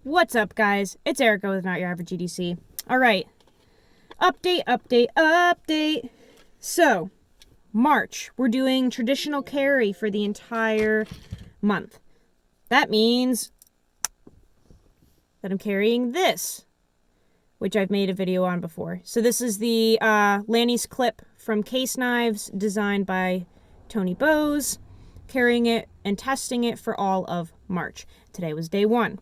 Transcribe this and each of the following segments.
What's up, guys? It's Erica with Not Your Average EDC. Alright, update. So, March, we're doing traditional carry for the entire month. That means that I'm carrying this, which I've made a video on before. So this is the Lanny's clip from Case Knives, designed by Tony Bowes, carrying it and testing it for all of March. Today was day one.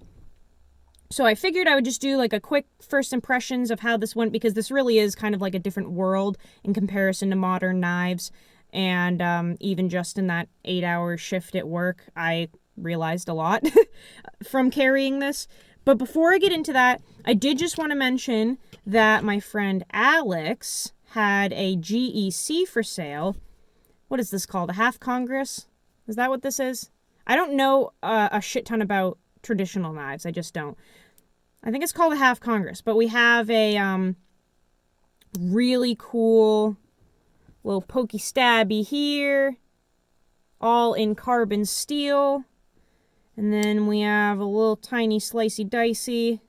So I figured I would just do like a quick first impressions of how this went, because this really is kind of like a different world in comparison to modern knives. And even just in that 8-hour shift at work, I realized a lot from carrying this. But before I get into that, I did just want to mention that my friend Alex had a GEC for sale. What is this called? A half Congress? Is that what this is? I don't know a shit ton about traditional knives. I just don't. I think it's called a half Congress, but we have a really cool little pokey stabby here, all in carbon steel. And then we have a little tiny slicey dicey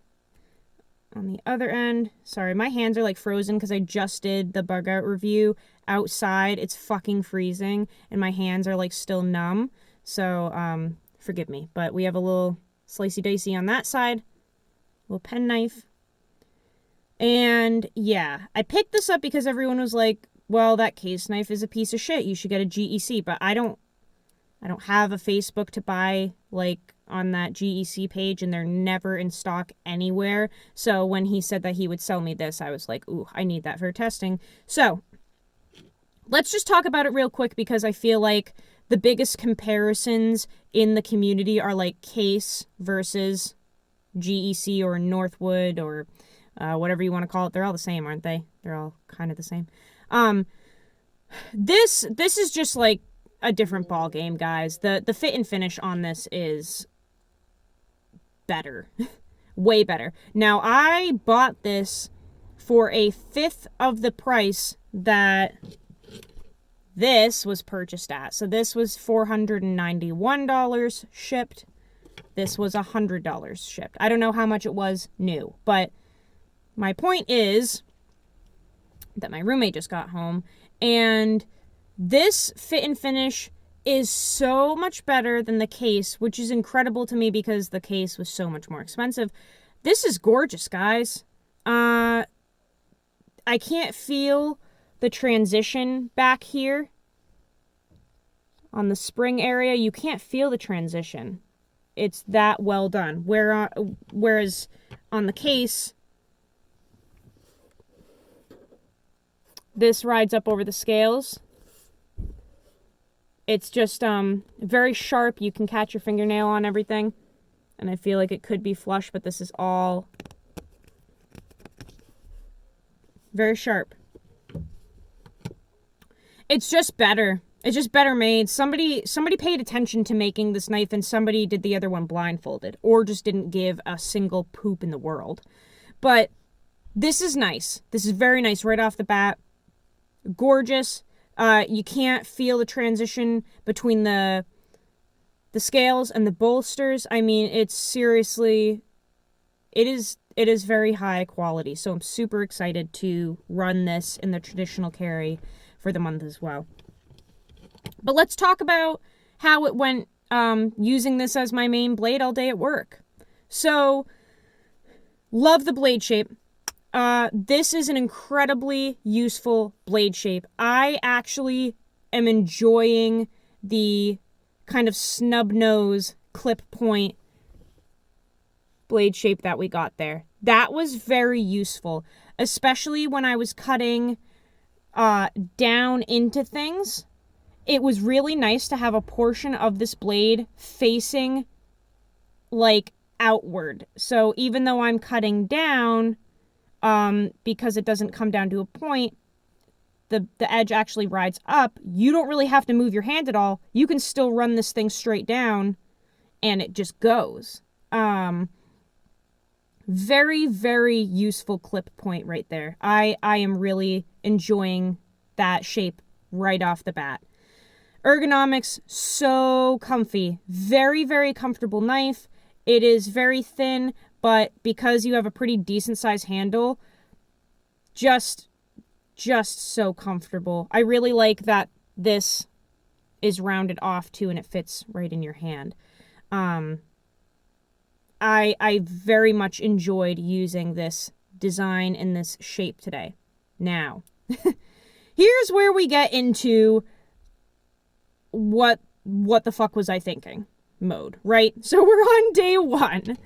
on the other end. Sorry, my hands are like frozen because I just did the bug out review outside. It's fucking freezing and my hands are like still numb. So forgive me, but we have a little slicey dicey on that side, little pen knife. And yeah, I picked this up because everyone was like, well, that case knife is a piece of shit, you should get a GEC. But I don't have a Facebook to buy like on that GEC page, and they're never in stock anywhere. So when he said that he would sell me this, I was like, ooh, I need that for testing. So let's just talk about it real quick, because I feel like the biggest comparisons in the community are like Case versus GEC or Northwood or whatever you want to call it. They're all the same, aren't they? They're all kind of the same. This is just like a different ball game, guys. The fit and finish on this is better. Way better. Now, I bought this for a fifth of the price that this was purchased at. So this was $491 shipped. This was $100 shipped. I don't know how much it was new, but my point is that my roommate just got home, and this fit and finish is so much better than the Case, which is incredible to me because the Case was so much more expensive. This is gorgeous, guys. I can't feel the transition back here on the spring area. You can't feel the transition. It's that well done. Whereas on the Case, this rides up over the scales. It's just very sharp. You can catch your fingernail on everything. And I feel like it could be flush, but this is all very sharp. It's just better. It's just better made. Somebody paid attention to making this knife, and somebody did the other one blindfolded, or just didn't give a single poop in the world. But this is nice. This is very nice right off the bat. Gorgeous. You can't feel the transition between the scales and the bolsters. I mean, it's seriously, it is very high quality. So I'm super excited to run this in the traditional carry for the month as well. But let's talk about how it went using this as my main blade all day at work. So, love the blade shape. This is an incredibly useful blade shape. I actually am enjoying the kind of snub nose clip point blade shape that we got there. That was very useful, especially when I was cutting down into things. It was really nice to have a portion of this blade facing like outward. So even though I'm cutting down, because it doesn't come down to a point, the edge actually rides up. You don't really have to move your hand at all. You can still run this thing straight down and it just goes. Very, very useful clip point right there. I am really enjoying that shape right off the bat. Ergonomics, so comfy. Very, very comfortable knife. It is very thin, but because you have a pretty decent size handle, just so comfortable. I really like that this is rounded off too, and it fits right in your hand. I very much enjoyed using this design in this shape today. Now, here's where we get into what the fuck was I thinking mode, right? So we're on day 1,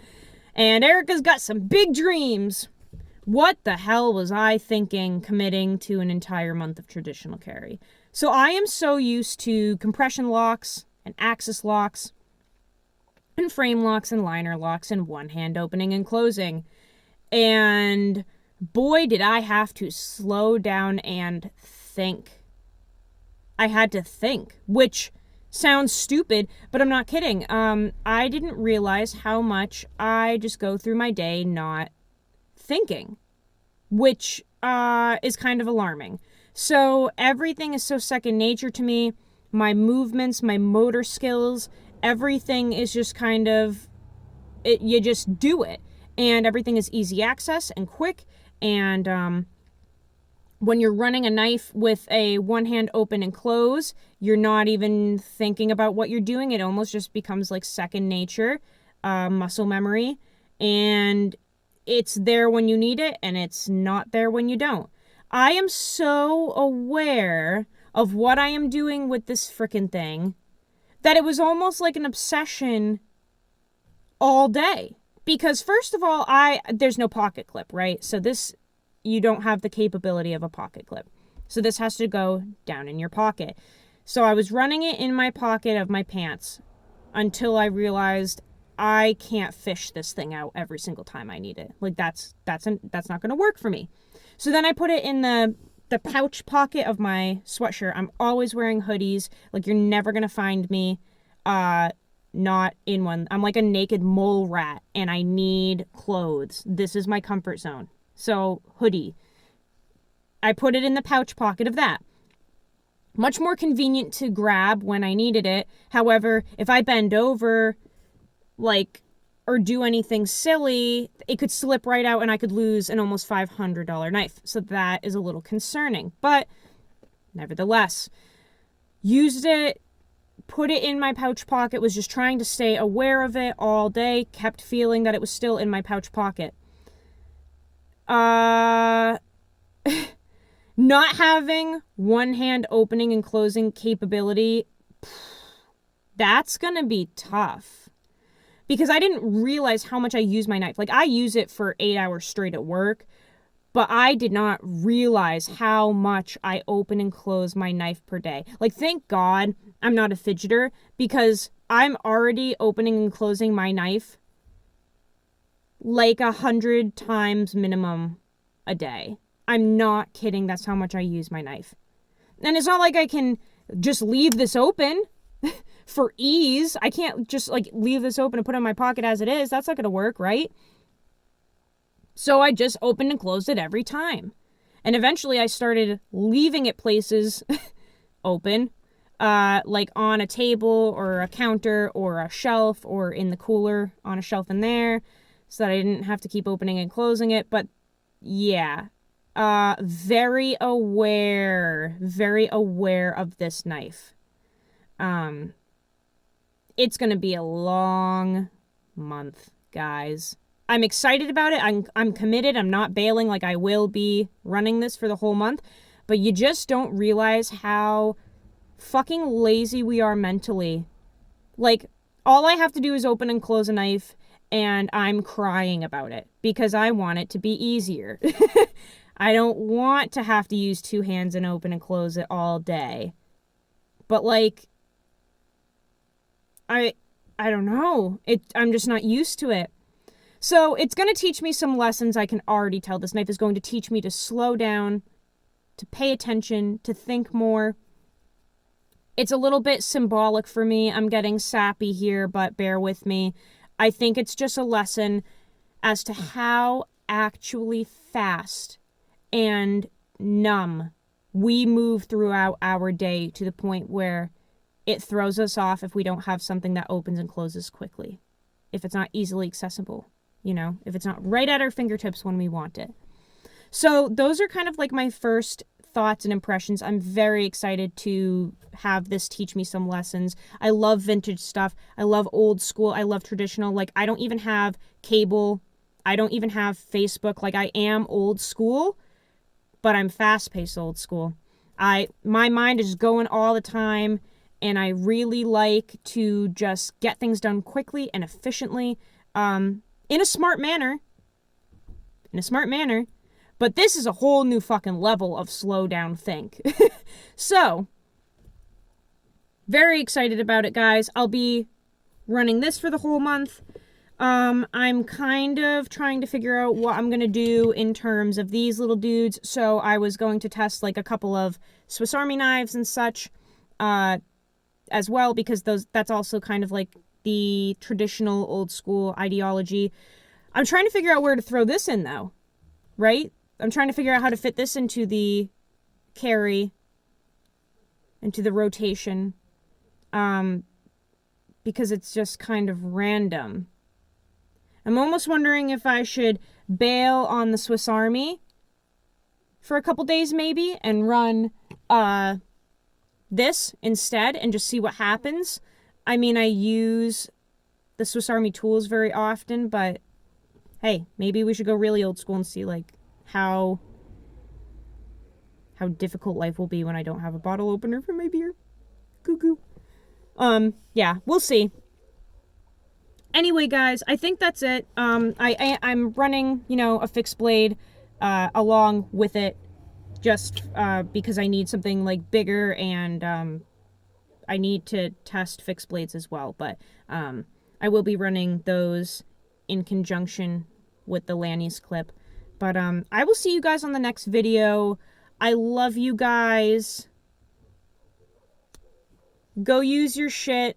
and Erica's got some big dreams. What the hell was I thinking committing to an entire month of traditional carry? So I am so used to compression locks and axis locks and frame locks and liner locks and one-hand opening and closing. And boy, did I have to slow down and think. I had to think, which sounds stupid, but I'm not kidding. I didn't realize how much I just go through my day not thinking, which is kind of alarming. So everything is so second nature to me. My movements, my motor skills, everything is just kind of, you just do it. And everything is easy access and quick. And when you're running a knife with a one-hand open and close, you're not even thinking about what you're doing. It almost just becomes like second nature, muscle memory. And it's there when you need it, and it's not there when you don't. I am so aware of what I am doing with this frickin' thing that it was almost like an obsession all day. Because first of all, there's no pocket clip, right? So this, you don't have the capability of a pocket clip. So this has to go down in your pocket. So I was running it in my pocket of my pants until I realized I can't fish this thing out every single time I need it. Like that's not going to work for me. So then I put it in the pouch pocket of my sweatshirt. I'm always wearing hoodies. Like, you're never going to find me not in one. I'm like a naked mole rat, and I need clothes. This is my comfort zone. So, hoodie. I put it in the pouch pocket of that. Much more convenient to grab when I needed it. However, if I bend over, or do anything silly, it could slip right out and I could lose an almost $500 knife. So that is a little concerning. But nevertheless, used it, put it in my pouch pocket, was just trying to stay aware of it all day, kept feeling that it was still in my pouch pocket. Not having one-hand opening and closing capability, that's gonna be tough. Because I didn't realize how much I use my knife. Like, I use it for 8 hours straight at work, but I did not realize how much I open and close my knife per day. Like, thank God I'm not a fidgeter, because I'm already opening and closing my knife like 100 times minimum a day. I'm not kidding. That's how much I use my knife. And it's not like I can just leave this open for ease. I can't just leave this open and put it in my pocket as it is. That's not going to work, right? So I just opened and closed it every time. And eventually I started leaving it places open, like on a table or a counter or a shelf or in the cooler on a shelf in there, so that I didn't have to keep opening and closing it. But yeah, very aware of this knife. It's going to be a long month, guys. I'm excited about it. I'm committed. I'm not bailing. Like, I will be running this for the whole month. But you just don't realize how fucking lazy we are mentally. Like, all I have to do is open and close a knife, and I'm crying about it because I want it to be easier. I don't want to have to use two hands and open and close it all day. But, I don't know. I'm just not used to it. So it's going to teach me some lessons. I can already tell this knife is going to teach me to slow down, to pay attention, to think more. It's a little bit symbolic for me. I'm getting sappy here, but bear with me. I think it's just a lesson as to how actually fast and numb we move throughout our day, to the point where it throws us off if we don't have something that opens and closes quickly, if it's not easily accessible. you know, if it's not right at our fingertips when we want it. So those are kind of like my first thoughts and impressions. I'm very excited to have this teach me some lessons. I love vintage stuff. I love old school. I love traditional. Like, I don't even have cable. I don't even have Facebook. Like, I am old school, but I'm fast-paced old school. My mind is going all the time, and I really like to just get things done quickly and efficiently, in a smart manner. But this is a whole new fucking level of slow down think. So, very excited about it, guys. I'll be running this for the whole month. I'm kind of trying to figure out what I'm going to do in terms of these little dudes. So I was going to test like a couple of Swiss Army knives and such, as well, because that's also kind of like the traditional old school ideology. I'm trying to figure out where to throw this in though, right? I'm trying to figure out how to fit this into the carry, into the rotation, because it's just kind of random. I'm almost wondering if I should bail on the Swiss Army for a couple days maybe and run this instead and just see what happens. I mean, I use the Swiss Army tools very often, but hey, maybe we should go really old school and see like how difficult life will be when I don't have a bottle opener for my beer. Cuckoo. Yeah, we'll see. Anyway, guys, I think that's it. I'm running, you know, a fixed blade along with it, just because I need something like bigger, and I need to test fixed blades as well. But I will be running those in conjunction with the Lanny's clip. But I will see you guys on the next video. I love you guys. Go use your shit.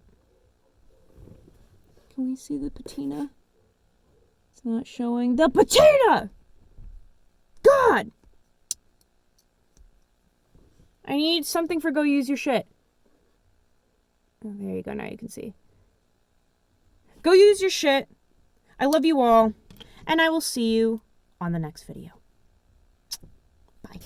Can we see the patina? It's not showing the patina! God! I need something for go use your shit. Oh, there you go. Now you can see. Go use your shit. I love you all. And I will see you on the next video. Bye.